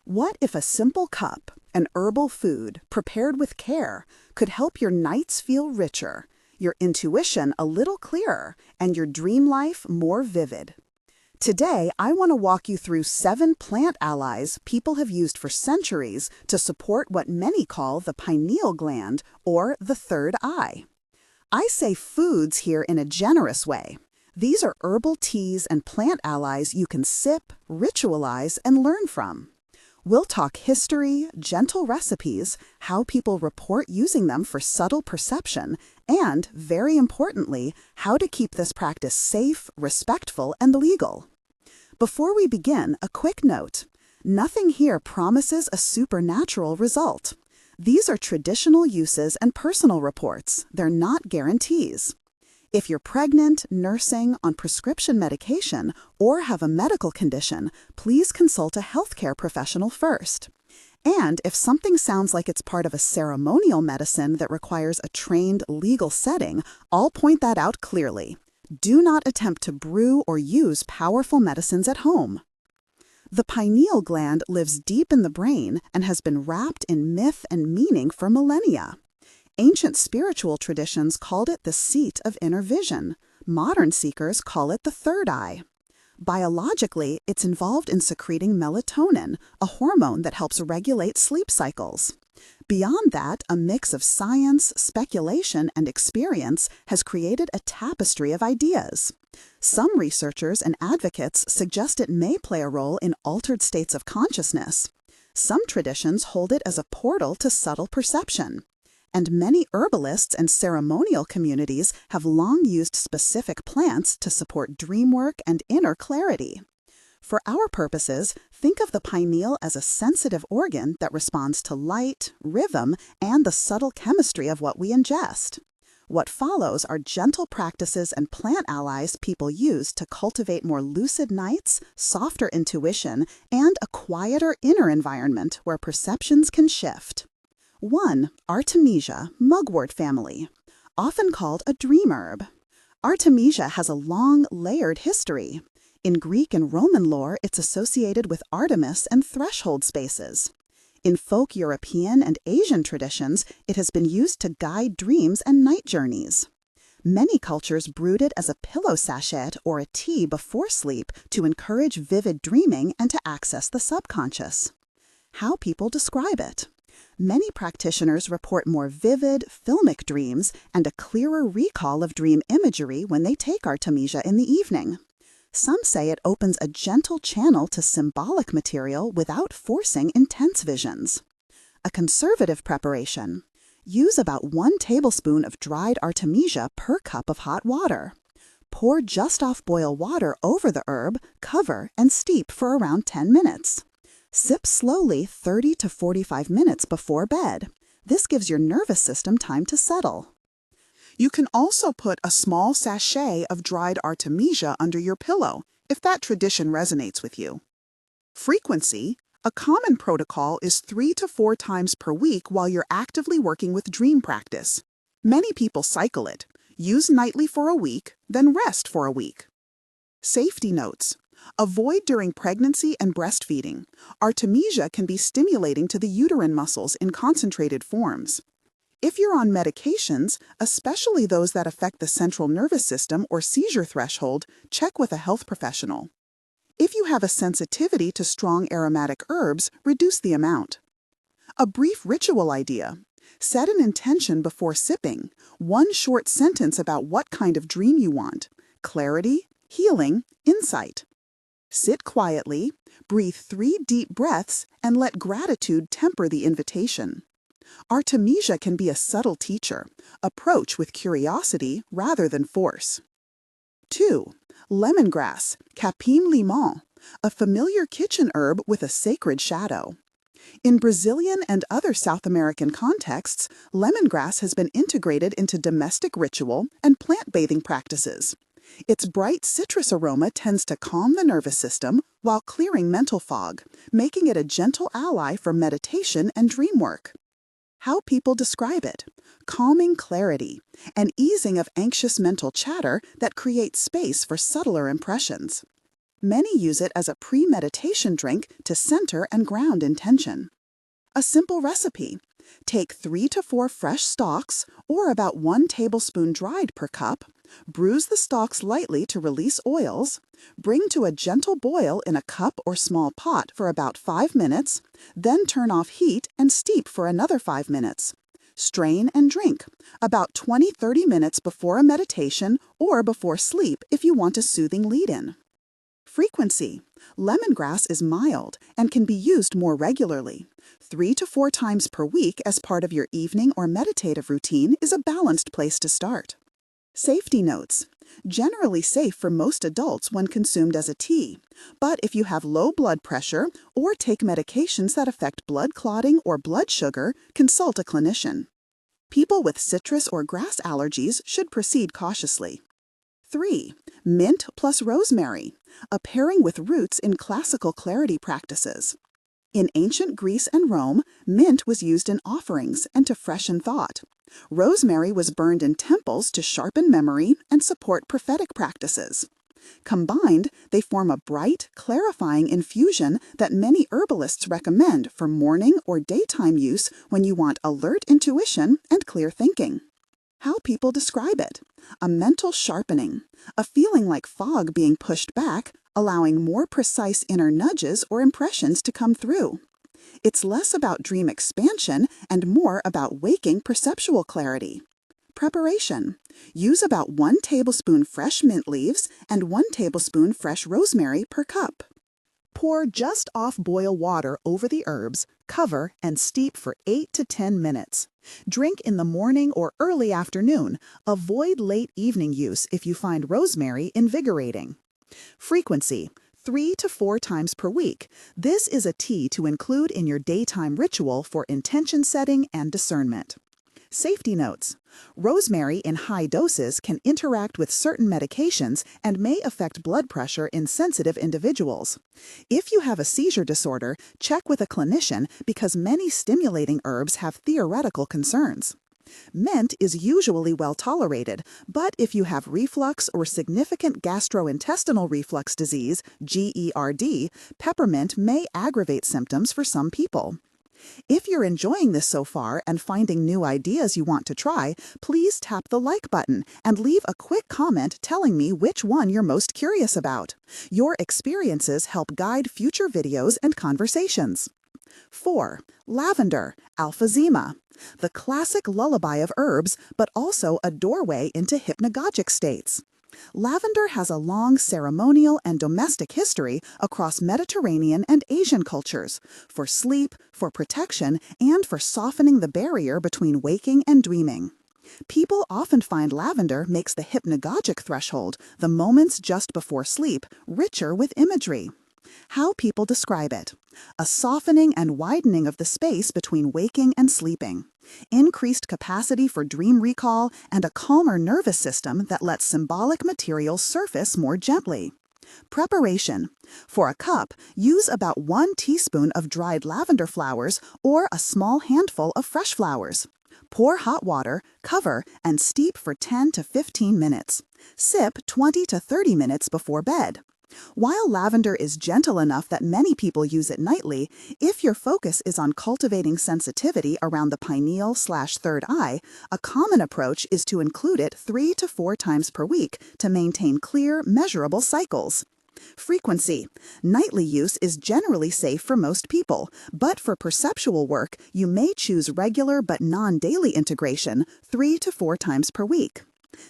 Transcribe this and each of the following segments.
What if a simple cup, an herbal food prepared with care, could help your nights feel richer, your intuition a little clearer, and your dream life more vivid? Today, I want to walk you through 7 plant allies people have used for centuries to support what many call the pineal gland, or the third eye. I say foods here in a generous way. These are herbal teas and plant allies you can sip, ritualize, and learn from. We'll talk history, gentle recipes, how people report using them for subtle perception, and, very importantly, how to keep this practice safe, respectful, and legal. Before we begin, a quick note. Nothing here promises a supernatural result. These are traditional uses and personal reports. They're not guarantees. If you're pregnant, nursing, on prescription medication, or have a medical condition, please consult a healthcare professional first. And if something sounds like it's part of a ceremonial medicine that requires a trained legal setting, I'll point that out clearly. Do not attempt to brew or use powerful medicines at home. The pineal gland lives deep in the brain and has been wrapped in myth and meaning for millennia. Ancient spiritual traditions called it the seat of inner vision. Modern seekers call it the third eye. Biologically, it's involved in secreting melatonin, a hormone that helps regulate sleep cycles. Beyond that, a mix of science, speculation, and experience has created a tapestry of ideas. Some researchers and advocates suggest it may play a role in altered states of consciousness. Some traditions hold it as a portal to subtle perception. And many herbalists and ceremonial communities have long used specific plants to support dream work and inner clarity. For our purposes, think of the pineal as a sensitive organ that responds to light, rhythm, and the subtle chemistry of what we ingest. What follows are gentle practices and plant allies people use to cultivate more lucid nights, softer intuition, and a quieter inner environment where perceptions can shift. 1. Artemisia, mugwort family, often called a dream herb. Artemisia has a long, layered history. In Greek and Roman lore, it's associated with Artemis and threshold spaces. In folk European and Asian traditions, it has been used to guide dreams and night journeys. Many cultures brewed it as a pillow sachet or a tea before sleep to encourage vivid dreaming and to access the subconscious. How people describe it. Many practitioners report more vivid, filmic dreams and a clearer recall of dream imagery when they take Artemisia in the evening. Some say it opens a gentle channel to symbolic material without forcing intense visions. A conservative preparation. Use about 1 tablespoon of dried Artemisia per cup of hot water. Pour just off boil water over the herb, cover, and steep for around 10 minutes. Sip slowly 30 to 45 minutes before bed. This gives your nervous system time to settle. You can also put a small sachet of dried Artemisia under your pillow, if that tradition resonates with you. Frequency. A common protocol is 3 to 4 times per week while you're actively working with dream practice. Many people cycle it. Use nightly for a week, then rest for a week. Safety notes. Avoid during pregnancy and breastfeeding. Artemisia can be stimulating to the uterine muscles in concentrated forms. If you're on medications, especially those that affect the central nervous system or seizure threshold, check with a health professional. If you have a sensitivity to strong aromatic herbs, reduce the amount. A brief ritual idea. Set an intention before sipping. 1 short sentence about what kind of dream you want. Clarity, healing, insight. Sit quietly, breathe 3 deep breaths, and let gratitude temper the invitation. Artemisia can be a subtle teacher. Approach with curiosity rather than force. 2. Lemongrass, capim limon, a familiar kitchen herb with a sacred shadow. In Brazilian and other South American contexts, lemongrass has been integrated into domestic ritual and plant bathing practices. Its bright citrus aroma tends to calm the nervous system while clearing mental fog, making it a gentle ally for meditation and dream work. How people describe it. Calming clarity, an easing of anxious mental chatter that creates space for subtler impressions. Many use it as a pre-meditation drink to center and ground intention. A simple recipe. Take 3 to 4 fresh stalks, or about 1 tablespoon dried per cup. Bruise the stalks lightly to release oils. Bring to a gentle boil in a cup or small pot for about 5 minutes. Then turn off heat and steep for another 5 minutes. Strain and drink, about 20-30 minutes before a meditation or before sleep if you want a soothing lead-in. Frequency. Lemongrass is mild and can be used more regularly. 3 to 4 times per week as part of your evening or meditative routine is a balanced place to start. Safety notes. Generally safe for most adults when consumed as a tea, but if you have low blood pressure or take medications that affect blood clotting or blood sugar, consult a clinician. People with citrus or grass allergies should proceed cautiously. 3. Mint plus rosemary, a pairing with roots in classical clarity practices. In ancient Greece and Rome, mint was used in offerings and to freshen thought. Rosemary was burned in temples to sharpen memory and support prophetic practices. Combined, they form a bright, clarifying infusion that many herbalists recommend for morning or daytime use when you want alert intuition and clear thinking. How people describe it: a mental sharpening, a feeling like fog being pushed back, allowing more precise inner nudges or impressions to come through. It's less about dream expansion and more about waking perceptual clarity. Preparation. Use about 1 tablespoon fresh mint leaves and 1 tablespoon fresh rosemary per cup. Pour just off-boil water over the herbs, cover, and steep for 8 to 10 minutes. Drink in the morning or early afternoon. Avoid late evening use if you find rosemary invigorating. Frequency. 3 to 4 times per week. This is a tea to include in your daytime ritual for intention setting and discernment. Safety notes. Rosemary in high doses can interact with certain medications and may affect blood pressure in sensitive individuals. If you have a seizure disorder, check with a clinician because many stimulating herbs have theoretical concerns. Mint is usually well tolerated, but if you have reflux or significant gastrointestinal reflux disease, GERD, peppermint may aggravate symptoms for some people. If you're enjoying this so far and finding new ideas you want to try, please tap the like button and leave a quick comment telling me which one you're most curious about. Your experiences help guide future videos and conversations. 4. Lavender, alphazema, the classic lullaby of herbs, but also a doorway into hypnagogic states. Lavender has a long ceremonial and domestic history across Mediterranean and Asian cultures, for sleep, for protection, and for softening the barrier between waking and dreaming. People often find lavender makes the hypnagogic threshold, the moments just before sleep, richer with imagery. How people describe it: a softening and widening of the space between waking and sleeping, increased capacity for dream recall, and a calmer nervous system that lets symbolic material surface more gently. Preparation. For a cup, use about 1 teaspoon of dried lavender flowers or a small handful of fresh flowers. Pour hot water, cover, and steep for 10 to 15 minutes. Sip 20 to 30 minutes before bed. While lavender is gentle enough that many people use it nightly, if your focus is on cultivating sensitivity around the pineal/third eye, a common approach is to include it 3 to 4 times per week to maintain clear, measurable cycles. Frequency. Nightly use is generally safe for most people, but for perceptual work, you may choose regular but non-daily integration 3 to 4 times per week.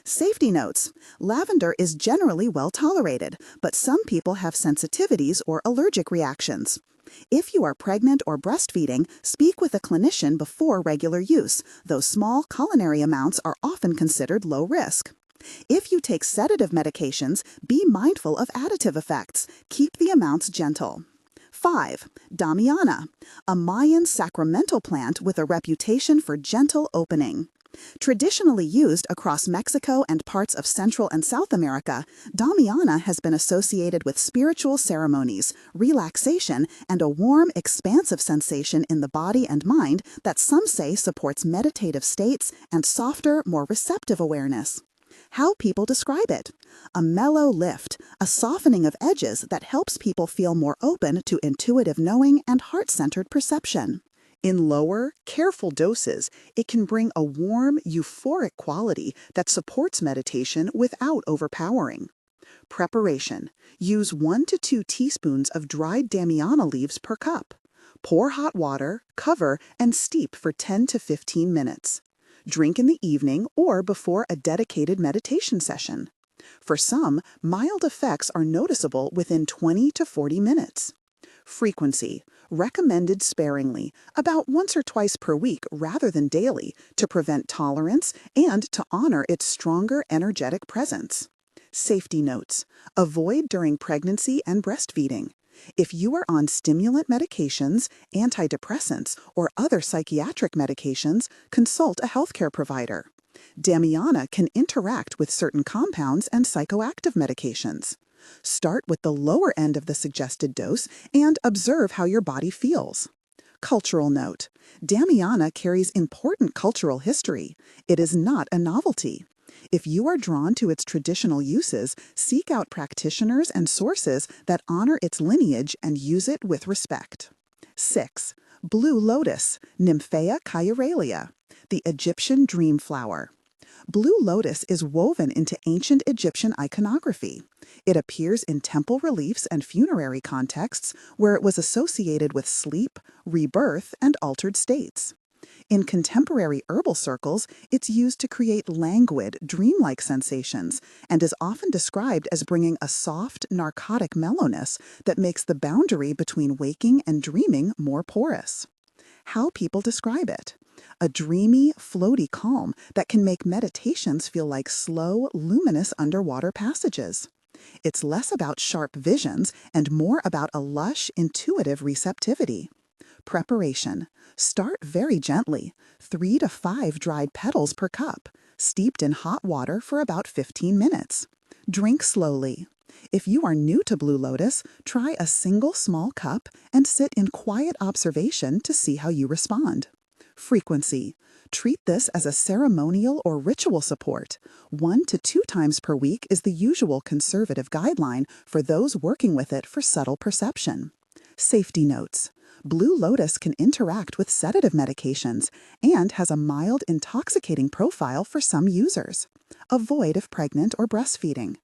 Safety notes. Lavender is generally well tolerated, but some people have sensitivities or allergic reactions. If you are pregnant or breastfeeding, speak with a clinician before regular use, though small culinary amounts are often considered low risk. If you take sedative medications, be mindful of additive effects. Keep the amounts gentle. 5. Damiana, a Mayan sacramental plant with a reputation for gentle opening. Traditionally used across Mexico and parts of Central and South America, Damiana has been associated with spiritual ceremonies, relaxation, and a warm, expansive sensation in the body and mind that some say supports meditative states and softer, more receptive awareness. How people describe it. A mellow lift, a softening of edges that helps people feel more open to intuitive knowing and heart-centered perception. In lower, careful doses, it can bring a warm, euphoric quality that supports meditation without overpowering. Preparation. Use 1 to 2 teaspoons of dried damiana leaves per cup. Pour hot water, cover, and steep for 10 to 15 minutes. Drink in the evening or before a dedicated meditation session. For some, mild effects are noticeable within 20 to 40 minutes. Frequency. Recommended sparingly, about once or twice per week rather than daily, to prevent tolerance and to honor its stronger energetic presence. Safety notes. Avoid during pregnancy and breastfeeding. If you are on stimulant medications, antidepressants, or other psychiatric medications, consult a healthcare provider. Damiana can interact with certain compounds and psychoactive medications. Start with the lower end of the suggested dose and observe how your body feels. Cultural note. Damiana carries important cultural history. It is not a novelty. If you are drawn to its traditional uses, seek out practitioners and sources that honor its lineage and use it with respect. 6. Blue lotus, Nymphaea caeuralia, the Egyptian dream flower. Blue lotus is woven into ancient Egyptian iconography. It appears in temple reliefs and funerary contexts where it was associated with sleep, rebirth, and altered states. In contemporary herbal circles, it's used to create languid, dreamlike sensations and is often described as bringing a soft, narcotic mellowness that makes the boundary between waking and dreaming more porous. How people describe it. A dreamy, floaty calm that can make meditations feel like slow, luminous underwater passages. It's less about sharp visions and more about a lush, intuitive receptivity. Preparation. Start very gently, 3 to 5 dried petals per cup, steeped in hot water for about 15 minutes. Drink slowly. If you are new to Blue Lotus, try a single small cup and sit in quiet observation to see how you respond. Frequency. Treat this as a ceremonial or ritual support. 1 to 2 times per week is the usual conservative guideline for those working with it for subtle perception. Safety notes. Blue Lotus can interact with sedative medications and has a mild intoxicating profile for some users. Avoid if pregnant or breastfeeding.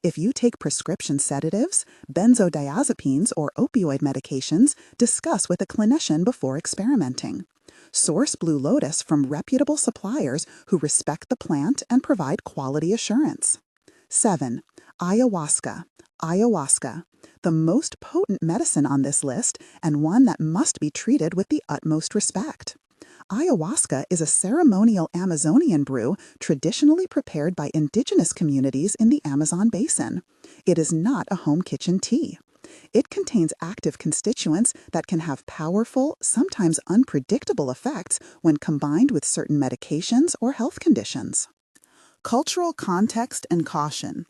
If you take prescription sedatives, benzodiazepines, or opioid medications, discuss with a clinician before experimenting. Source Blue Lotus from reputable suppliers who respect the plant and provide quality assurance. 7. Ayahuasca. Ayahuasca, the most potent medicine on this list and one that must be treated with the utmost respect. Ayahuasca is a ceremonial Amazonian brew traditionally prepared by indigenous communities in the Amazon basin. It is not a home kitchen tea. It contains active constituents that can have powerful, sometimes unpredictable effects when combined with certain medications or health conditions. Cultural context and caution.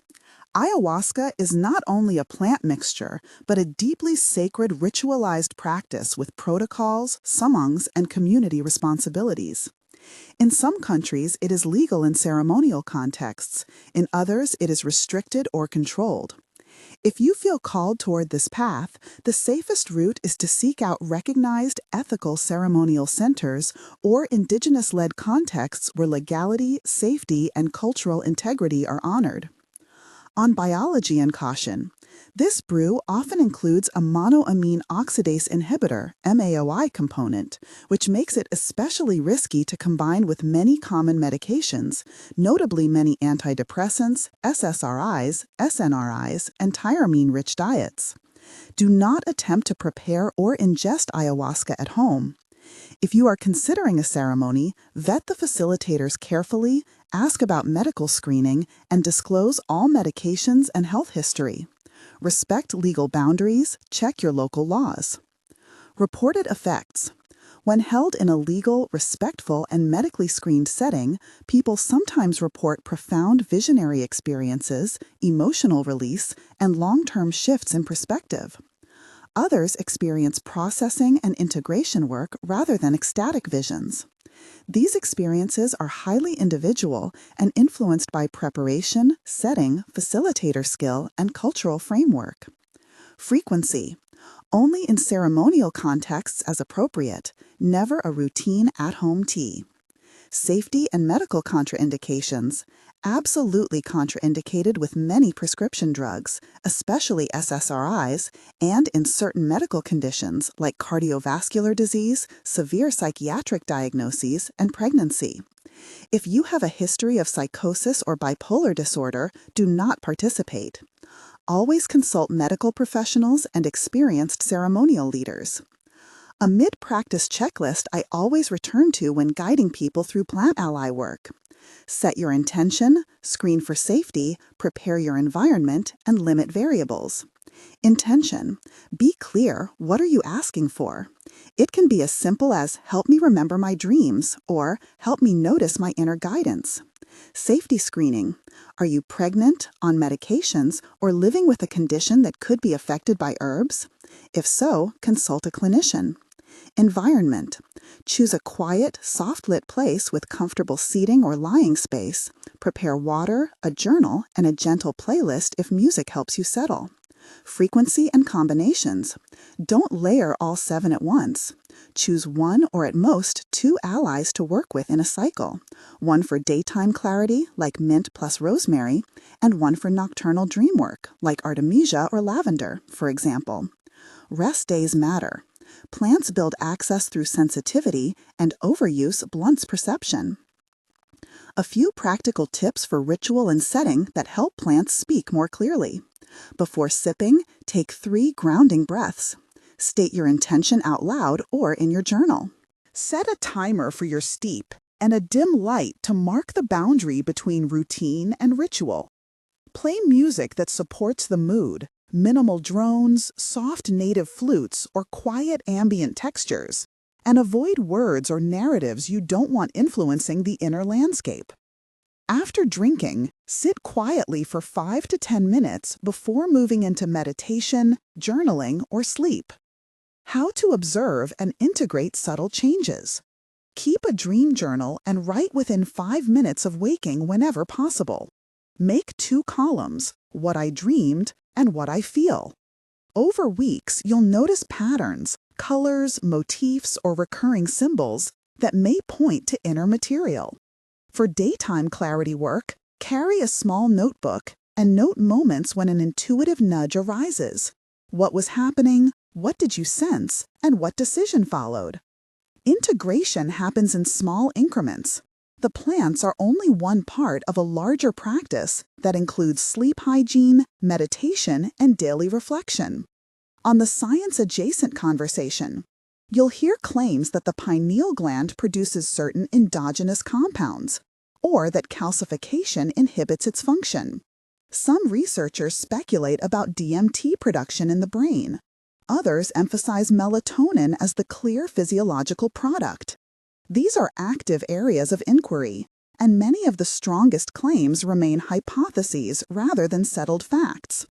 Ayahuasca is not only a plant mixture, but a deeply sacred ritualized practice with protocols, samangs, and community responsibilities. In some countries, it is legal in ceremonial contexts. In others, it is restricted or controlled. If you feel called toward this path, the safest route is to seek out recognized ethical ceremonial centers or indigenous-led contexts where legality, safety, and cultural integrity are honored. On biology and caution, this brew often includes a monoamine oxidase inhibitor, MAOI component, which makes it especially risky to combine with many common medications, notably many antidepressants, SSRIs, SNRIs, and tyramine-rich diets. Do not attempt to prepare or ingest ayahuasca at home. If you are considering a ceremony, vet the facilitators carefully, ask about medical screening, and disclose all medications and health history. Respect legal boundaries, check your local laws. Reported effects. When held in a legal, respectful, and medically screened setting, people sometimes report profound visionary experiences, emotional release, and long-term shifts in perspective. Others experience processing and integration work rather than ecstatic visions. These experiences are highly individual and influenced by preparation, setting, facilitator skill, and cultural framework. Frequency. Only in ceremonial contexts as appropriate, never a routine at-home tea. Safety and medical contraindications. Absolutely contraindicated with many prescription drugs, especially SSRIs, and in certain medical conditions like cardiovascular disease, severe psychiatric diagnoses, and pregnancy. If you have a history of psychosis or bipolar disorder, do not participate. Always consult medical professionals and experienced ceremonial leaders. A mid-practice checklist I always return to when guiding people through plant ally work. Set your intention, screen for safety, prepare your environment, and limit variables. Intention. Be clear, what are you asking for? It can be as simple as help me remember my dreams or help me notice my inner guidance. Safety screening. Are you pregnant, on medications, or living with a condition that could be affected by herbs? If so, consult a clinician. Environment. Choose a quiet, soft-lit place with comfortable seating or lying space. Prepare water, a journal, and a gentle playlist if music helps you settle. Frequency and combinations. Don't layer all 7 at once. Choose 1 or at most 2 allies to work with in a cycle. One for daytime clarity, like mint plus rosemary, and one for nocturnal dream work, like artemisia or lavender, for example. Rest days matter. Plants build access through sensitivity, and overuse blunts perception. A few practical tips for ritual and setting that help plants speak more clearly. Before sipping, take 3 grounding breaths. State your intention out loud or in your journal. Set a timer for your steep and a dim light to mark the boundary between routine and ritual. Play music that supports the mood, minimal drones, soft native flutes, or quiet ambient textures, and avoid words or narratives you don't want influencing the inner landscape. After drinking, sit quietly for 5 to 10 minutes before moving into meditation, journaling, or sleep. How to observe and integrate subtle changes. Keep a dream journal and write within 5 minutes of waking whenever possible. Make 2 columns, what I dreamed and what I feel. Over weeks, you'll notice patterns, colors, motifs, or recurring symbols that may point to inner material. For daytime clarity work, carry a small notebook and note moments when an intuitive nudge arises. What was happening, what did you sense, and what decision followed? Integration happens in small increments. The plants are only one part of a larger practice that includes sleep hygiene, meditation, and daily reflection. On the science-adjacent conversation, you'll hear claims that the pineal gland produces certain endogenous compounds, or that calcification inhibits its function. Some researchers speculate about DMT production in the brain. Others emphasize melatonin as the clear physiological product. These are active areas of inquiry, and many of the strongest claims remain hypotheses rather than settled facts.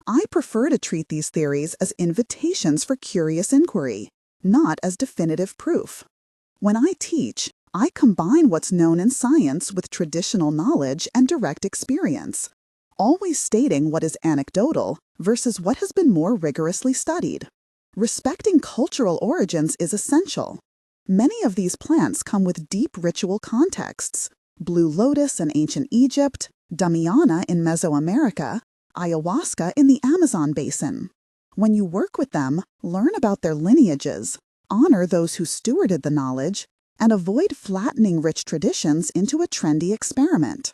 I prefer to treat these theories as invitations for curious inquiry, not as definitive proof. When I teach, I combine what's known in science with traditional knowledge and direct experience, always stating what is anecdotal versus what has been more rigorously studied. Respecting cultural origins is essential. Many of these plants come with deep ritual contexts: blue lotus in ancient Egypt, Damiana in Mesoamerica, ayahuasca in the Amazon basin. When you work with them, learn about their lineages, honor those who stewarded the knowledge, and avoid flattening rich traditions into a trendy experiment.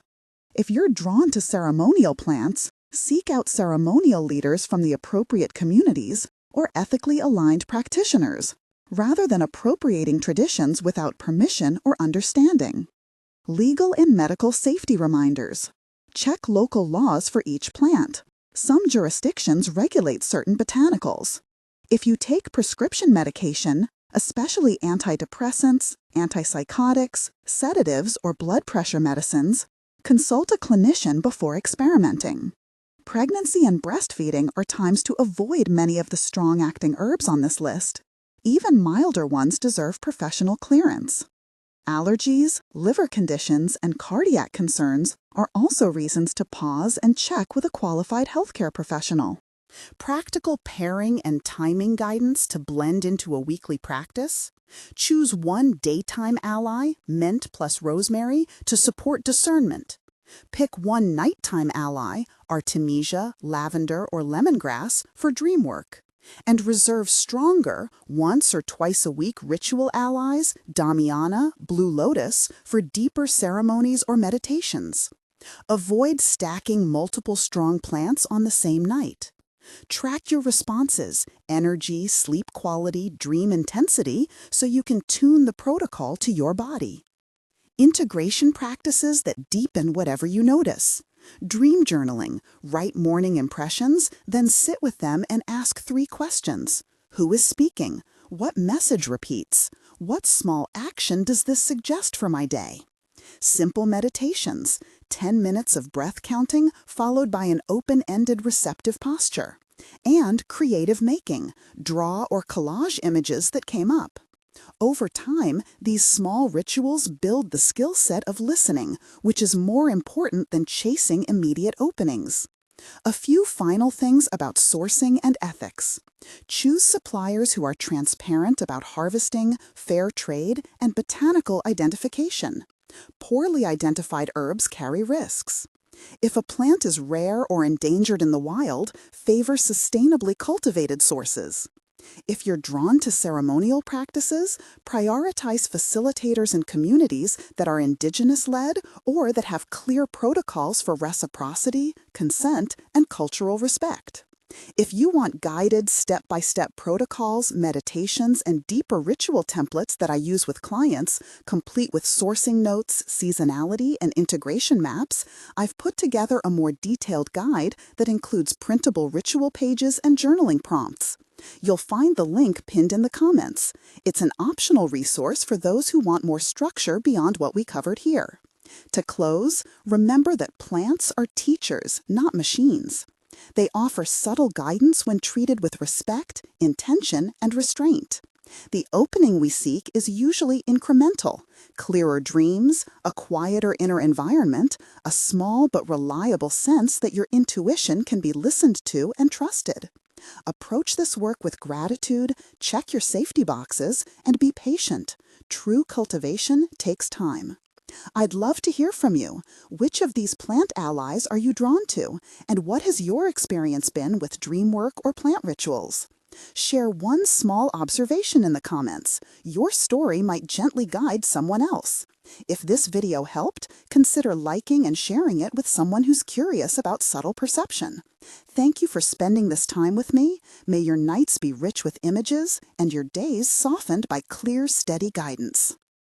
If you're drawn to ceremonial plants, seek out ceremonial leaders from the appropriate communities or ethically aligned practitioners, rather than appropriating traditions without permission or understanding. Legal and medical safety reminders. Check local laws for each plant. Some jurisdictions regulate certain botanicals. If you take prescription medication, especially antidepressants, antipsychotics, sedatives, or blood pressure medicines, consult a clinician before experimenting. Pregnancy and breastfeeding are times to avoid many of the strong-acting herbs on this list. Even milder ones deserve professional clearance. Allergies, liver conditions, and cardiac concerns are also reasons to pause and check with a qualified healthcare professional. Practical pairing and timing guidance to blend into a weekly practice. Choose one daytime ally, mint plus rosemary, to support discernment. Pick one nighttime ally, artemisia, lavender, or lemongrass, for dream work. And reserve stronger, once or twice a week ritual allies, damiana, blue lotus, for deeper ceremonies or meditations. Avoid stacking multiple strong plants on the same night. Track your responses, energy, sleep quality, dream intensity, so you can tune the protocol to your body. Integration practices that deepen whatever you notice. Dream journaling, write morning impressions, then sit with them and ask 3 questions. Who is speaking? What message repeats? What small action does this suggest for my day? Simple meditations, 10 minutes of breath counting followed by an open-ended receptive posture. And creative making, draw or collage images that came up. Over time, these small rituals build the skill set of listening, which is more important than chasing immediate openings. A few final things about sourcing and ethics. Choose suppliers who are transparent about harvesting, fair trade, and botanical identification. Poorly identified herbs carry risks. If a plant is rare or endangered in the wild, favor sustainably cultivated sources. If you're drawn to ceremonial practices, prioritize facilitators and communities that are indigenous-led or that have clear protocols for reciprocity, consent, and cultural respect. If you want guided step-by-step protocols, meditations, and deeper ritual templates that I use with clients, complete with sourcing notes, seasonality, and integration maps, I've put together a more detailed guide that includes printable ritual pages and journaling prompts. You'll find the link pinned in the comments. It's an optional resource for those who want more structure beyond what we covered here. To close, remember that plants are teachers, not machines. They offer subtle guidance when treated with respect, intention, and restraint. The opening we seek is usually incremental: clearer dreams, a quieter inner environment, a small but reliable sense that your intuition can be listened to and trusted. Approach this work with gratitude, check your safety boxes, and be patient. True cultivation takes time. I'd love to hear from you. Which of these plant allies are you drawn to? And what has your experience been with dream work or plant rituals? Share one small observation in the comments. Your story might gently guide someone else. If this video helped, consider liking and sharing it with someone who's curious about subtle perception. Thank you for spending this time with me. May your nights be rich with images and your days softened by clear, steady guidance.